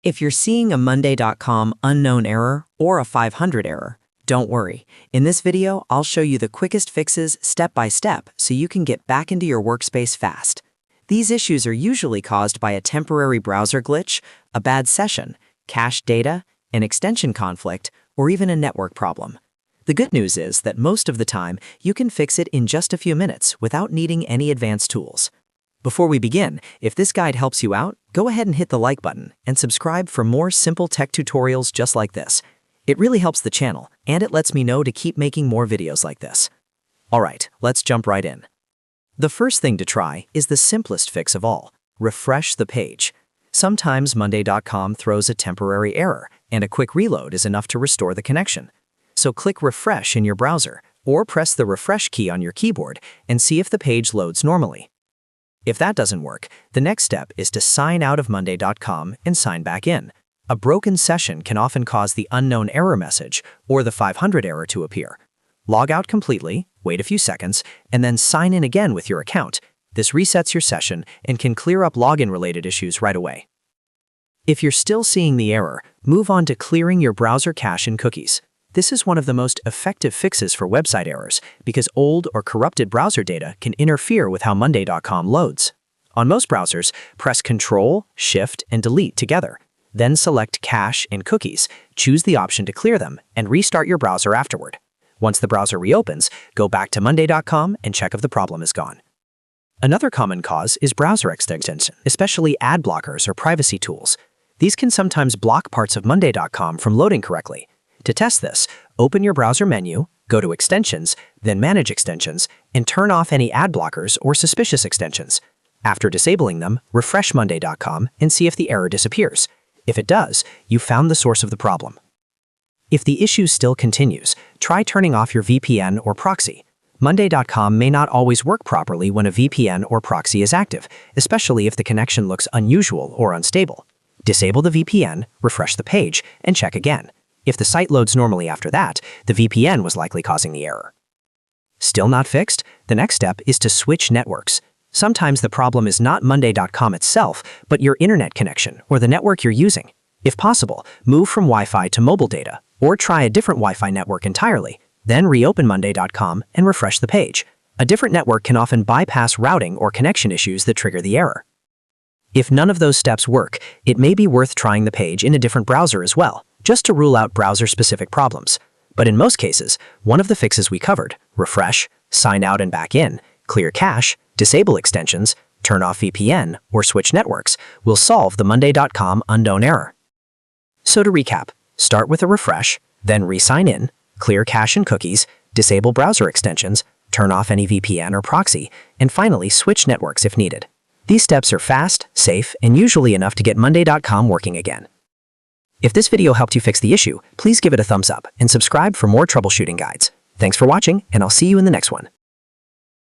If you're seeing a Monday.com unknown error or a 500 error, don't worry. In this video, I'll show you the quickest fixes step by step so you can get back into your workspace fast. These issues are usually caused by a temporary browser glitch, a bad session, cached data, an extension conflict, or even a network problem. The good news is that most of the time, you can fix it in just a few minutes without needing any advanced tools. Before we begin, if this guide helps you out, go ahead and hit the like button and subscribe for more simple tech tutorials just like this. It really helps the channel, and it lets me know to keep making more videos like this. Alright, let's jump right in. The first thing to try is the simplest fix of all: refresh the page. Sometimes Monday.com throws a temporary error, and a quick reload is enough to restore the connection. So click refresh in your browser, or press the refresh key on your keyboard and see if the page loads normally. If that doesn't work, the next step is to sign out of Monday.com and sign back in. A broken session can often cause the unknown error message or the 500 error to appear. Log out completely, wait a few seconds, and then sign in again with your account. This resets your session and can clear up login-related issues right away. If you're still seeing the error, move on to clearing your browser cache and cookies. This is one of the most effective fixes for website errors because old or corrupted browser data can interfere with how Monday.com loads. On most browsers, press Ctrl, Shift, and Delete together. Then select Cache and Cookies, choose the option to clear them, and restart your browser afterward. Once the browser reopens, go back to Monday.com and check if the problem is gone. Another common cause is browser extensions, especially ad blockers or privacy tools. These can sometimes block parts of Monday.com from loading correctly. To test this, open your browser menu, go to Extensions, then Manage Extensions, and turn off any ad blockers or suspicious extensions. After disabling them, refresh Monday.com and see if the error disappears. If it does, you found the source of the problem. If the issue still continues, try turning off your VPN or proxy. Monday.com may not always work properly when a VPN or proxy is active, especially if the connection looks unusual or unstable. Disable the VPN, refresh the page, and check again. If the site loads normally after that, the VPN was likely causing the error. Still not fixed? The next step is to switch networks. Sometimes the problem is not Monday.com itself, but your internet connection or the network you're using. If possible, move from Wi-Fi to mobile data, or try a different Wi-Fi network entirely. Then reopen Monday.com and refresh the page. A different network can often bypass routing or connection issues that trigger the error. If none of those steps work, it may be worth trying the page in a different browser as well, just to rule out browser-specific problems. But in most cases, one of the fixes we covered, refresh, sign out and back in, clear cache, disable extensions, turn off VPN, or switch networks, will solve the Monday.com unknown error. So to recap, start with a refresh, then re-sign in, clear cache and cookies, disable browser extensions, turn off any VPN or proxy, and finally switch networks if needed. These steps are fast, safe, and usually enough to get Monday.com working again. If this video helped you fix the issue, please give it a thumbs up and subscribe for more troubleshooting guides. Thanks for watching, and I'll see you in the next one.